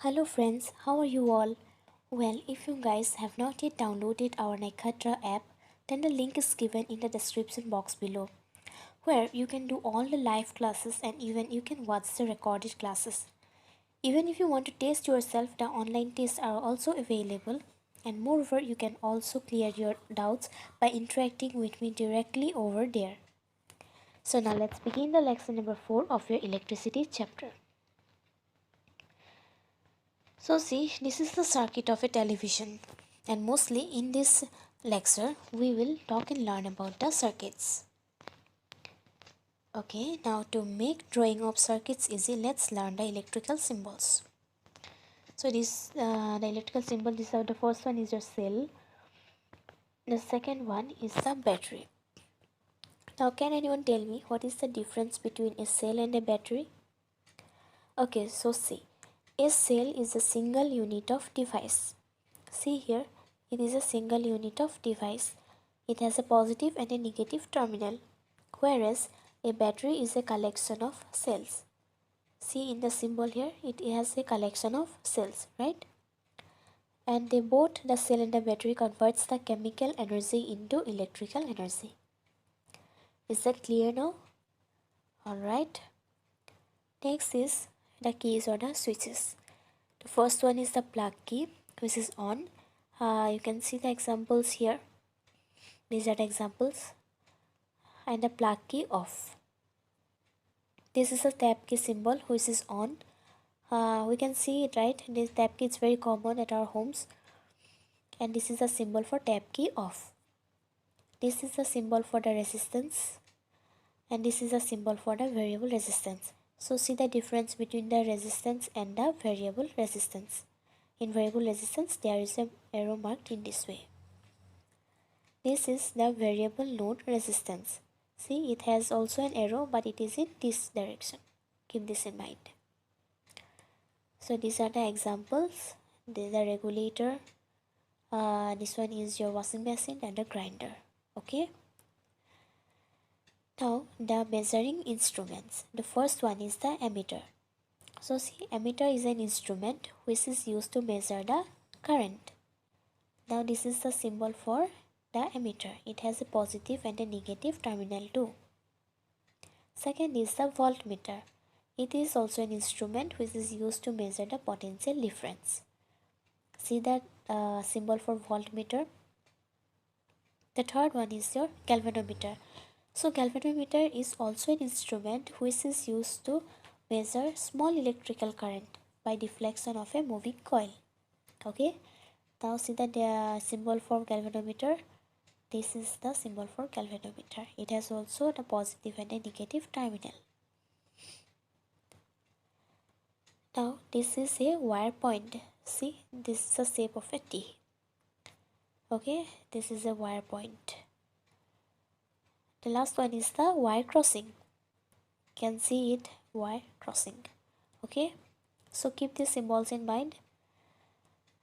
Hello friends, how are you all? Well, if you guys have not yet downloaded our Nakhyatra app, then the link is given in the description box below, where you can do all the live classes and even you can watch the recorded classes. Even if you want to test yourself, the online tests are also available, and moreover, you can also clear your doubts by interacting with me directly over there. So now let's begin the lesson number 4 of your electricity chapter. So see, this is the circuit of a television, and mostly in this lecture we will talk and learn about the circuits. Okay, now to make drawing of circuits easy, let's learn the electrical symbols. So this the electrical symbol, the first one is your cell, the second one is the battery. Now can anyone tell me what is the difference between a cell and a battery? Okay, so see, a cell is a single unit of device. See here, it is a single unit of device. It has a positive and a negative terminal, whereas a battery is a collection of cells. See in the symbol here, it has a collection of cells, right? And they both, the cell and the battery, converts the chemical energy into electrical energy. Is that clear now? Alright. Next is the keys or the switches. The first one is the plug key, which is on. You can see the examples here. These are the examples. And the plug key off. This is a tab key symbol which is on. We can see it, right? This tab key is very common at our homes. And this is a symbol for tab key off. This is a symbol for the resistance. And this is a symbol for the variable resistance. So see the difference between the resistance and the variable resistance. In variable resistance, there is an arrow marked in this way. This is the variable load resistance. See, it has also an arrow, but it is in this direction. Keep this in mind. So these are the examples. This is the regulator. This one is your washing machine and a grinder. Okay. Now the measuring instruments. The first one is the ammeter. So see, ammeter is an instrument which is used to measure the current. Now this is the symbol for the ammeter. It has a positive and a negative terminal too. Second is the voltmeter. It is also an instrument which is used to measure the potential difference. See that symbol for voltmeter. The third one is your galvanometer. So galvanometer is also an instrument which is used to measure small electrical current by deflection of a moving coil. Okay. Now see the symbol for galvanometer. This is the symbol for galvanometer. It has also the positive and a negative terminal. Now this is a wire point. See, this is the shape of a T. Okay, this is a wire point. The last one is the wire crossing. You can see it, wire crossing. Okay, so keep these symbols in mind.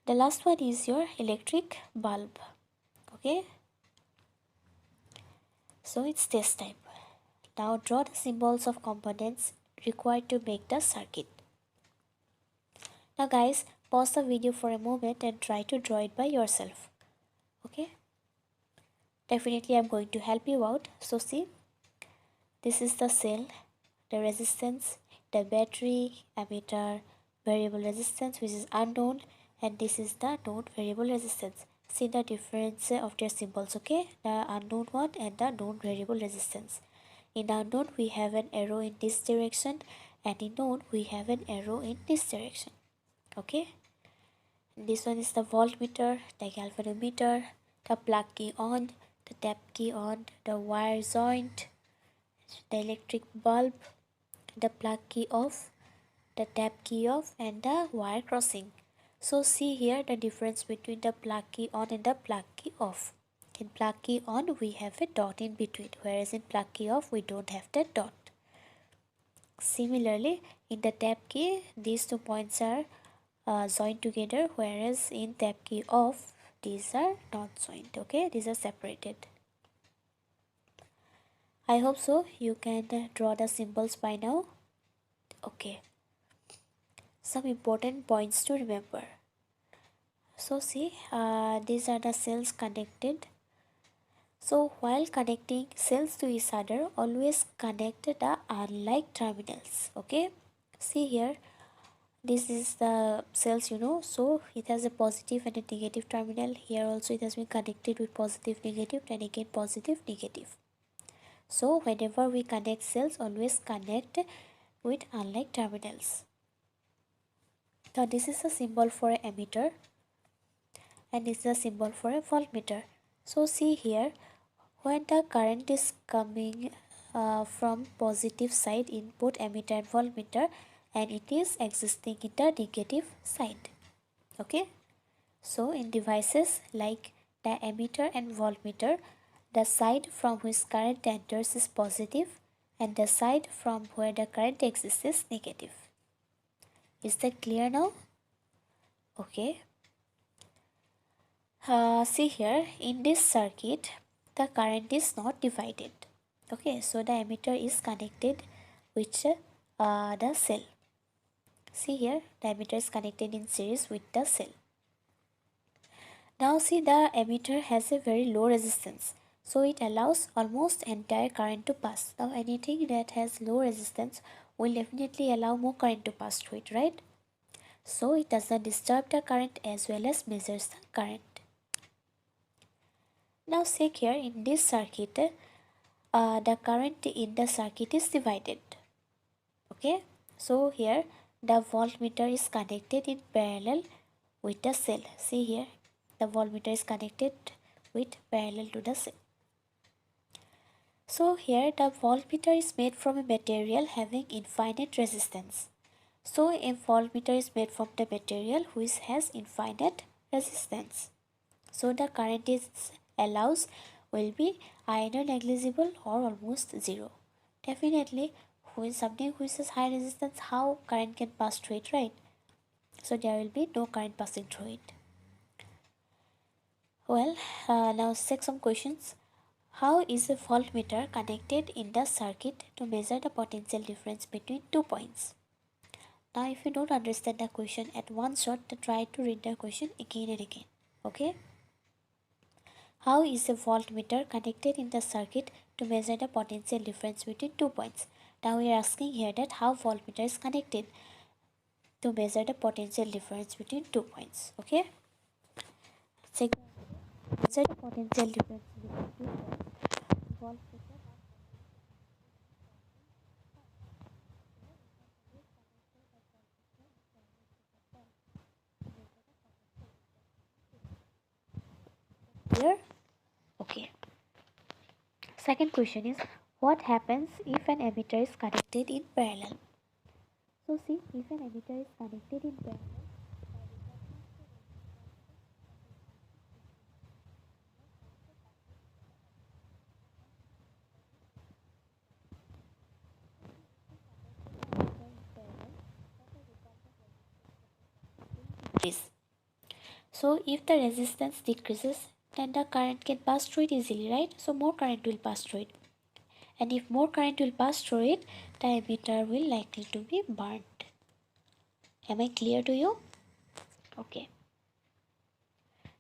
The last one is your electric bulb. Okay, so it's test time. Now draw the symbols of components required to make the circuit. Now guys, pause the video for a moment and try to draw it by yourself. Okay, definitely I'm going to help you out. So see, this is the cell, the resistance, the battery, ammeter, variable resistance which is unknown, and this is the known variable resistance. See the difference of their symbols, okay? The unknown one and the known variable resistance. In unknown we have an arrow in this direction, and in known we have an arrow in this direction. Okay? This one is the voltmeter, the galvanometer, the plug key on, the tap key on, the wire joint, the electric bulb, the plug key off, the tap key off, and the wire crossing. So see here the difference between the plug key on and the plug key off. In plug key on we have a dot in between, whereas in plug key off we don't have that dot. Similarly, in the tap key these two points are joined together, whereas in tap key off these are not joined. Okay, these are separated. I hope so you can draw the symbols by now. Okay, some important points to remember. So see, these are the cells connected. So while connecting cells to each other, always connect the unlike terminals. Okay, see here, this is the cells, so it has a positive and a negative terminal. Here also it has been connected with positive, negative, and again positive, negative. So whenever we connect cells, always connect with unlike terminals. Now this is a symbol for an emitter and this is a symbol for a voltmeter. So see here, when the current is coming from positive side in both emitter and voltmeter, and it is existing in the negative side. Okay, so in devices like the emitter and voltmeter, the side from which current enters is positive and the side from where the current exists is negative. Is that clear now? Okay. See here, in this circuit, the current is not divided. Okay, so the emitter is connected with the cell. See here, the emitter is connected in series with the cell. Now see, the emitter has a very low resistance, so it allows almost entire current to pass. Now anything that has low resistance will definitely allow more current to pass through it, right? So it does not disturb the current as well as measures the current. Now see here, in this circuit, the current in the circuit is divided. Okay, so here the voltmeter is connected in parallel with the cell. See here, the voltmeter is connected with parallel to the cell. So here the voltmeter is made from a material having infinite resistance. So a voltmeter is made from the material which has infinite resistance. So the current is allows will be either negligible or almost zero. Definitely, when something which has high resistance, how current can pass through it, right? So there will be no current passing through it. Well, now check some questions. How is a voltmeter connected in the circuit to measure the potential difference between 2 points? Now if you don't understand the question at one shot, try to read the question again and again. Okay? How is a voltmeter connected in the circuit to measure the potential difference between 2 points? Now we are asking here that how voltmeter is connected to measure the potential difference between 2 points. Okay? Check measure the potential difference between 2 points. Voltmeter here. Okay. Second question is, what happens if an emitter is connected in parallel? So see, if an emitter is connected in parallel, so if the resistance decreases, then the current can pass through it easily, right? So more current will pass through it. And if more current will pass through it, the emitter will likely to be burnt. Am I clear to you? Okay.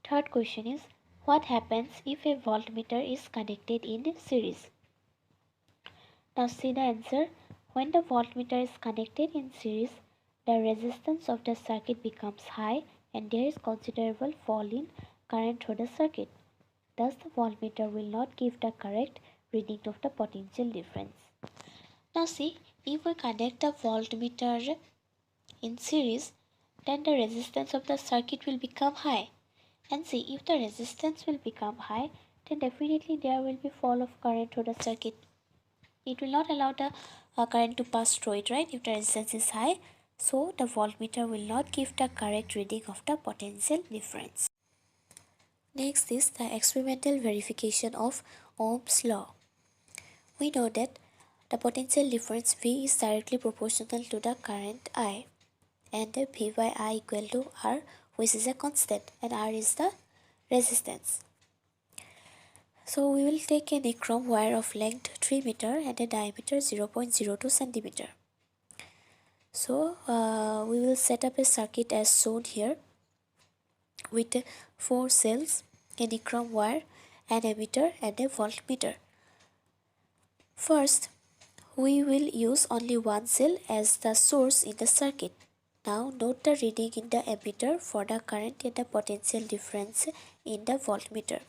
Third question is, what happens if a voltmeter is connected in series? Now see the answer. When the voltmeter is connected in series, the resistance of the circuit becomes high and there is considerable fall in current through the circuit. Thus the voltmeter will not give the correct reading of the potential difference. Now see, if we connect the voltmeter in series, then the resistance of the circuit will become high. And see, if the resistance will become high, then definitely there will be fall of current through the circuit. It will not allow the current to pass through it, right? If the resistance is high, so the voltmeter will not give the correct reading of the potential difference. Next is the experimental verification of Ohm's law. We know that the potential difference V is directly proportional to the current I, and V by I equal to R, which is a constant, and R is the resistance. So we will take a nichrome wire of length 3 meter and a diameter 0.02 centimeter. So we will set up a circuit as shown here with 4 cells, a nichrome wire, an ammeter and a voltmeter. First, we will use only one cell as the source in the circuit. Now note the reading in the ammeter for the current and the potential difference in the voltmeter.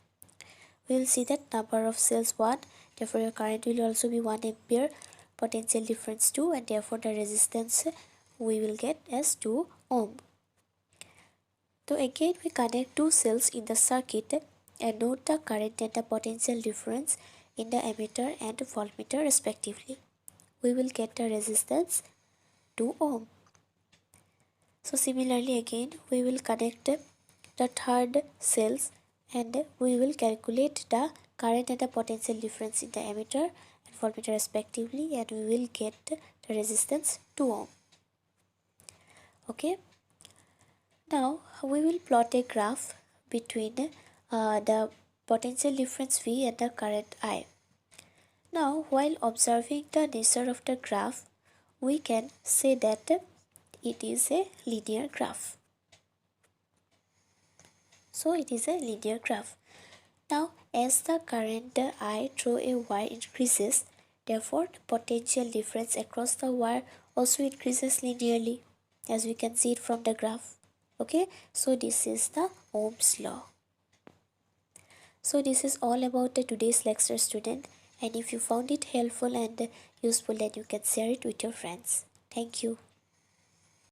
We will see that number of cells 1, therefore your current will also be 1 ampere, potential difference 2, and therefore the resistance we will get as 2 ohm. So again we connect two cells in the circuit and note the current and the potential difference in the ammeter and voltmeter respectively. We will get the resistance 2 ohm. So similarly again we will connect the third cells and we will calculate the current and the potential difference in the ammeter and voltmeter respectively, and we will get the resistance 2 ohm. Okay. Now we will plot a graph between the potential difference V and the current I. Now while observing the nature of the graph, we can say that it is a linear graph. So it is a linear graph. Now as the current I through a wire increases, therefore the potential difference across the wire also increases linearly, as we can see it from the graph. Okay, so this is the Ohm's law. So this is all about the today's lecture, student, and if you found it helpful and useful, then you can share it with your friends. Thank you.